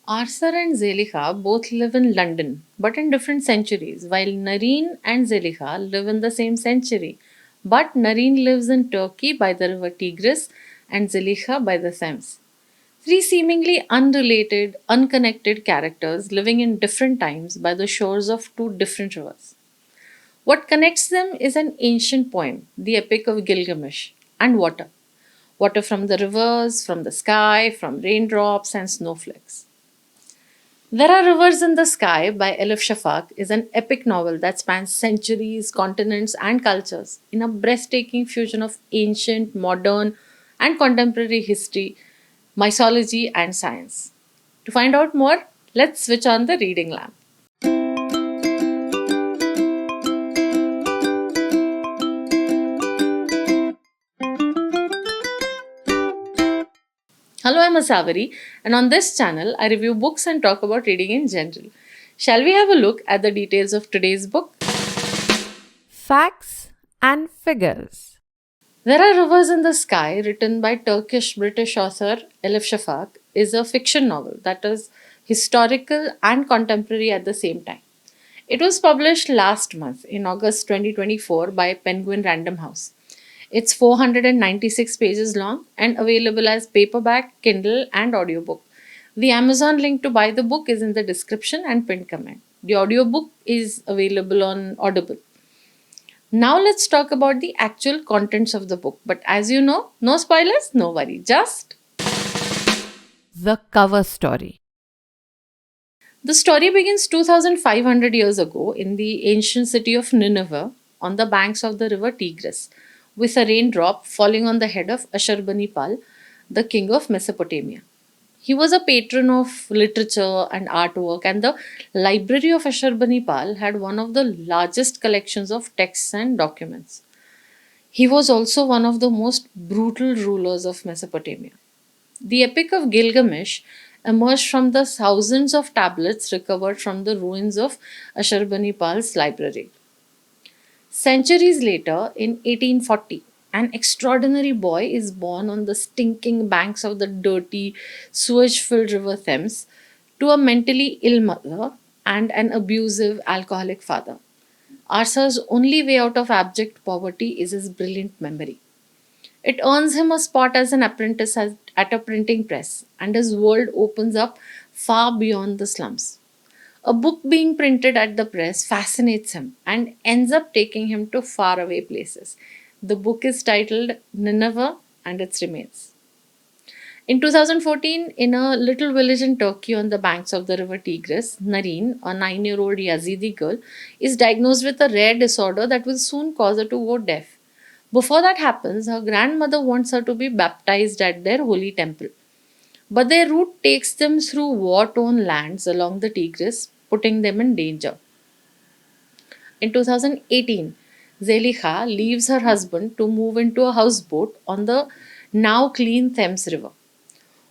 Arthur and Zelika both live in London, but in different centuries, while Nareen and Zelika live in the same century. But Nareen lives in Turkey by the river Tigris and Zelika by the Thames. Three seemingly unrelated, unconnected characters living in different times by the shores of two different rivers. What connects them is an ancient poem, the Epic of Gilgamesh, and water. Water from the rivers, from the sky, from raindrops and snowflakes. There Are Rivers in the Sky by Elif Shafak is an epic novel that spans centuries, continents, and cultures in a breathtaking fusion of ancient, modern, and contemporary history, mythology, and science. To find out more, let's switch on the reading lamp. Hello, I'm Asavari, and on this channel, I review books and talk about reading in general. Shall we have a look at the details of today's book? Facts and figures. There Are Rivers in the Sky, written by Turkish British author Elif Shafak, is a fiction novel that is historical and contemporary at the same time. It was published last month in August 2024 by Penguin Random House. It's 496 pages long and available as paperback, Kindle, and audiobook. The Amazon link to buy the book is in the description and pinned comment. The audiobook is available on Audible. Now let's talk about the actual contents of the book. But as you know, no spoilers, no worry. Just The cover story. the story begins 2500 years ago in the ancient city of Nineveh on the banks of the river Tigris, with a raindrop falling on the head of Ashurbanipal, the king of Mesopotamia. He was a patron of literature and artwork, and the library of Ashurbanipal had one of the largest collections of texts and documents. He was also one of the most brutal rulers of Mesopotamia. The Epic of Gilgamesh emerged from the thousands of tablets recovered from the ruins of Ashurbanipal's library. Centuries later, in 1840, an extraordinary boy is born on the stinking banks of the dirty, sewage filled River Thames to a mentally ill mother and an abusive alcoholic father. Arsa's only way out of abject poverty is his brilliant memory. It earns him a spot as an apprentice at a printing press, and his world opens up far beyond the slums. A book being printed at the press fascinates him and ends up taking him to faraway places. The book is titled Nineveh and its Remains. In 2014, in a little village in Turkey on the banks of the river Tigris, Nareen, a 9-year-old Yazidi girl, is diagnosed with a rare disorder that will soon cause her to go deaf. Before that happens, her grandmother wants her to be baptized at their holy temple. But their route takes them through war torn lands along the Tigris, putting them in danger. In 2018, Zelika leaves her husband to move into a houseboat on the now clean Thames River.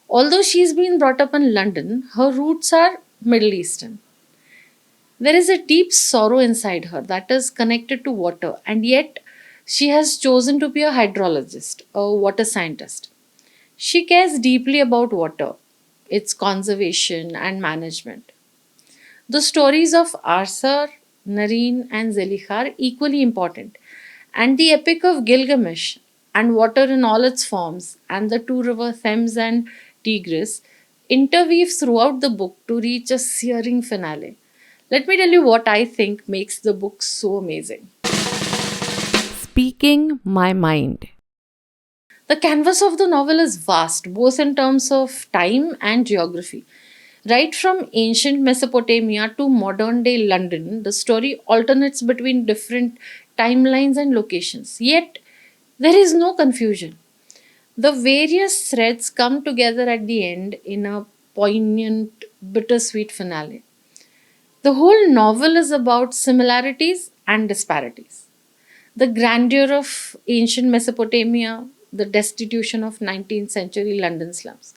Although she's been brought up in London, her roots are Middle Eastern. There is a deep sorrow inside her that is connected to water, and yet she has chosen to be a hydrologist, a water scientist. She cares deeply about water, its conservation and management. The stories of Arthur, Nareen, and Zelika are equally important, and the Epic of Gilgamesh and water in all its forms, and the two rivers Thames and Tigris interweave throughout the book to reach a searing finale. Let me tell you what I think makes the book so amazing. Speaking my mind. The canvas of the novel is vast, both in terms of time and geography. Right from ancient Mesopotamia to modern day London, the story alternates between different timelines and locations. Yet, there is no confusion. The various threads come together at the end in a poignant, bittersweet finale. The whole novel is about similarities and disparities. The grandeur of ancient Mesopotamia, the destitution of 19th century London slums,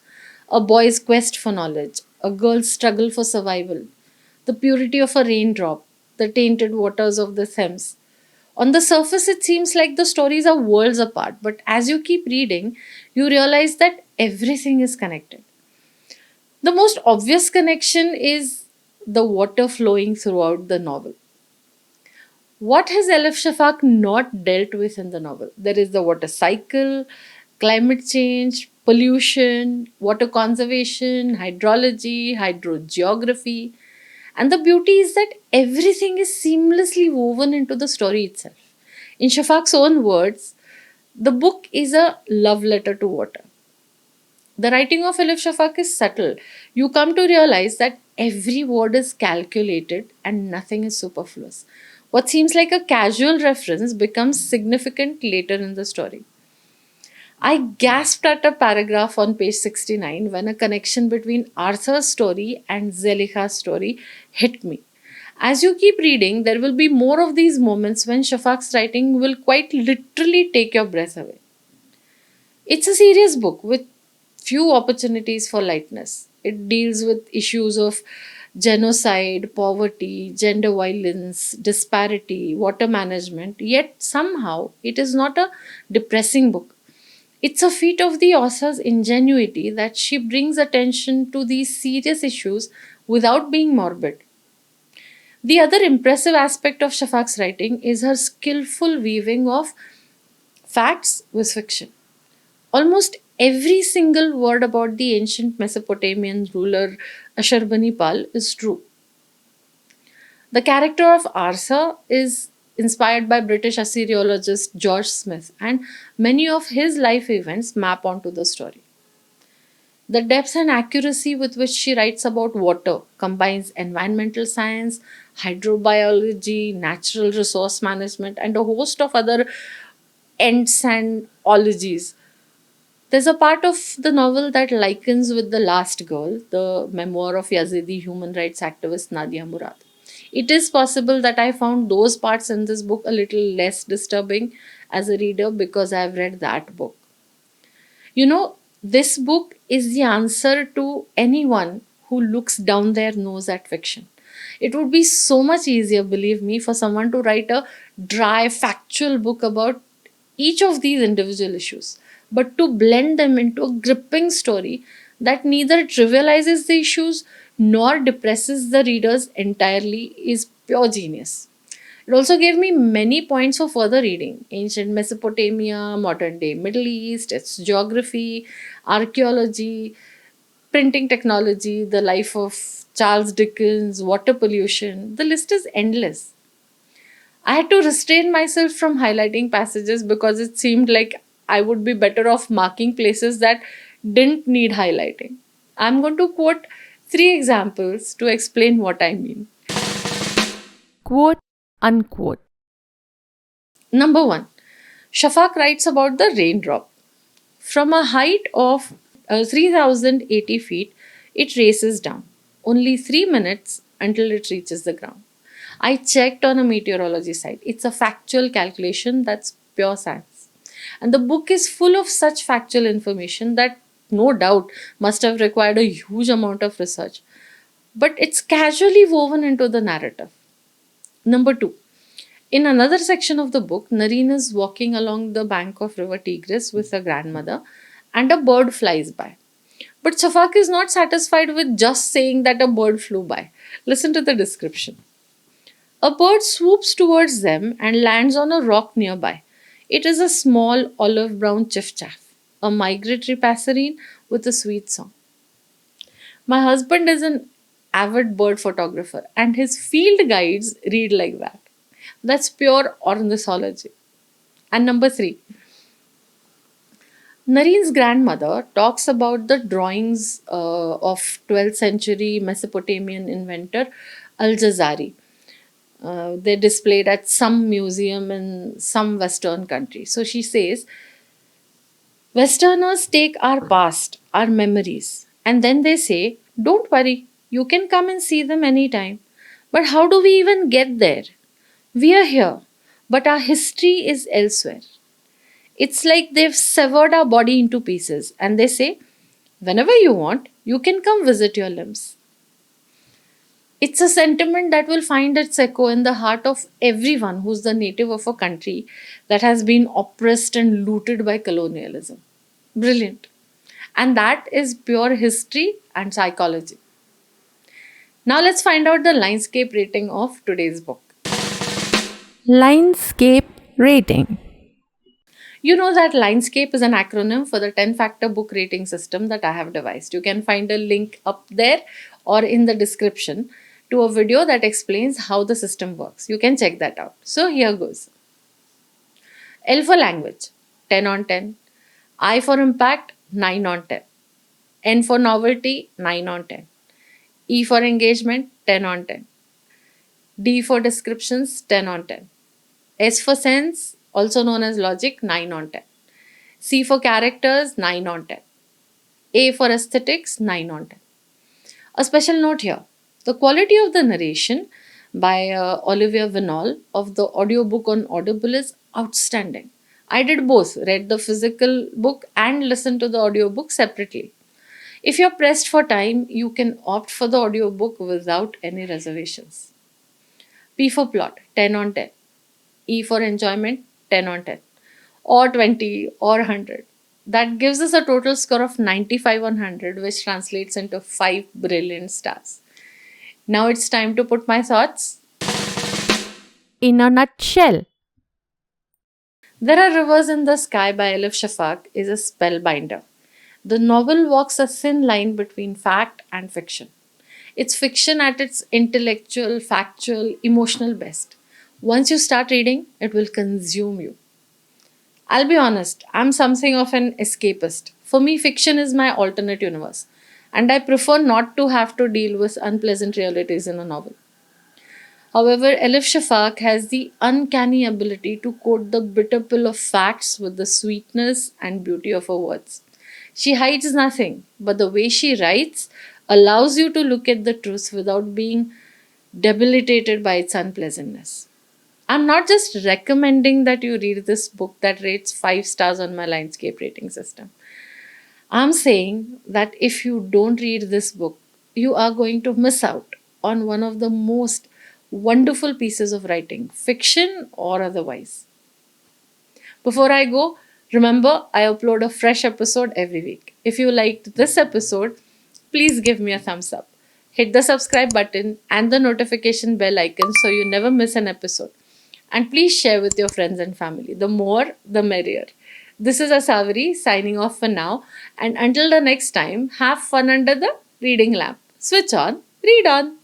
a boy's quest for knowledge, a girl's struggle for survival, the purity of a raindrop, the tainted waters of the Thames. On the surface, it seems like the stories are worlds apart, but as you keep reading, you realize that everything is connected. The most obvious connection is the water flowing throughout the novel. What has Elif Shafak not dealt with in the novel? There is the water cycle, climate change, pollution, water conservation, hydrology, hydrogeography. And the beauty is that everything is seamlessly woven into the story itself. In Shafak's own words, the book is a love letter to water. The writing of Elif Shafak is subtle. You come to realize that every word is calculated and nothing is superfluous. What seems like a casual reference becomes significant later in the story. I gasped at a paragraph on page 69 when a connection between Arthur's story and Zelikha's story hit me. As you keep reading, there will be more of these moments when Shafak's writing will quite literally take your breath away. It's a serious book with few opportunities for lightness. It deals with issues of genocide, poverty, gender violence, disparity, water management, yet somehow it is not a depressing book. It's a feat of the author's ingenuity that she brings attention to these serious issues without being morbid. The other impressive aspect of Shafak's writing is her skillful weaving of facts with fiction. Almost every single word about the ancient Mesopotamian ruler Ashurbanipal is true. The character of Arsa is inspired by British Assyriologist George Smith, and many of his life events map onto the story. The depth and accuracy with which she writes about water combines environmental science, hydrobiology, natural resource management, and a host of other ents and ologies. There's a part of the novel that likens with The Last Girl, the memoir of Yazidi human rights activist Nadia Murad. It is possible that I found those parts in this book a little less disturbing as a reader because I've read that book. You know, this book is the answer to anyone who looks down their nose at fiction. It would be so much easier, believe me, for someone to write a dry, factual book about each of these individual issues, but to blend them into a gripping story that neither trivializes the issues nor depresses the readers entirely is pure genius. It also gave me many points for further reading: ancient Mesopotamia, modern day Middle East, its geography, archaeology, printing technology, the life of Charles Dickens, water pollution. The list is endless. I had to restrain myself from highlighting passages because it seemed like I would be better off marking places that didn't need highlighting. I'm going to quote three examples to explain what I mean. Quote unquote. Number one, Shafak writes about the raindrop. From a height of 3080 feet, it races down. Only 3 minutes until it reaches the ground. I checked on a meteorology site. It's a factual calculation that's pure science. And the book is full of such factual information that no doubt must have required a huge amount of research. But it's casually woven into the narrative. Number two, in another section of the book, Nareen is walking along the bank of River Tigris with her grandmother, and a bird flies by. But Shafak is not satisfied with just saying that a bird flew by. Listen to the description. A bird swoops towards them and lands on a rock nearby. It is a small olive brown chiffchaff, a migratory passerine with a sweet song. My husband is an avid bird photographer, and his field guides read like that. That's pure ornithology. And number three, Nareen's grandmother talks about the drawings of 12th century Mesopotamian inventor Al Jazari. They're displayed at some museum in some Western country. So she says, Westerners take our past, our memories, and then they say, don't worry, you can come and see them anytime. But how do we even get there? We are here, but our history is elsewhere. It's like they've severed our body into pieces and they say, whenever you want, you can come visit your limbs. It's a sentiment that will find its echo in the heart of everyone who's the native of a country that has been oppressed and looted by colonialism. Brilliant. And that is pure history and psychology. Now let's find out the Linescape rating of today's book. LINEDSCAPE Rating. You know that Linescape is an acronym for the 10 factor book rating system that I have devised. You can find a link up there or in the description to a video that explains how the system works. You can check that out. So here goes. L for language, 10 on 10. I for impact, 9 on 10. N for novelty, 9 on 10. E for engagement, 10 on 10. D for descriptions, 10 on 10. S for sense, also known as logic, 9 on 10. C for characters, 9 on 10. A for aesthetics, 9 on 10. A special note here, the quality of the narration by Olivia Vinall of the audiobook on Audible is outstanding. I did both, read the physical book and listened to the audiobook separately. If you're pressed for time, you can opt for the audiobook without any reservations. P for plot, 10 on 10. E for enjoyment, 10 on 10. Or 20 or 100. That gives us a total score of 95 on 100, which translates into 5 brilliant stars. Now it's time to put my thoughts. In a nutshell. There Are Rivers in the Sky by Elif Shafak is a spellbinder. The novel walks a thin line between fact and fiction. It's fiction at its intellectual, factual, emotional best. Once you start reading, it will consume you. I'll be honest, I'm something of an escapist. For me, fiction is my alternate universe, and I prefer not to have to deal with unpleasant realities in a novel. However, Elif Shafak has the uncanny ability to coat the bitter pill of facts with the sweetness and beauty of her words. She hides nothing, but the way she writes allows you to look at the truth without being debilitated by its unpleasantness. I'm not just recommending that you read this book that rates 5 stars on my Linescape rating system. I'm saying that if you don't read this book, you are going to miss out on one of the most wonderful pieces of writing, fiction or otherwise. Before I go, remember I upload a fresh episode every week. If you liked this episode, please give me a thumbs up. Hit the subscribe button and the notification bell icon so you never miss an episode. And please share with your friends and family. The more, the merrier. This is Asavari signing off for now. And until the next time, have fun under the reading lamp. Switch on, read on.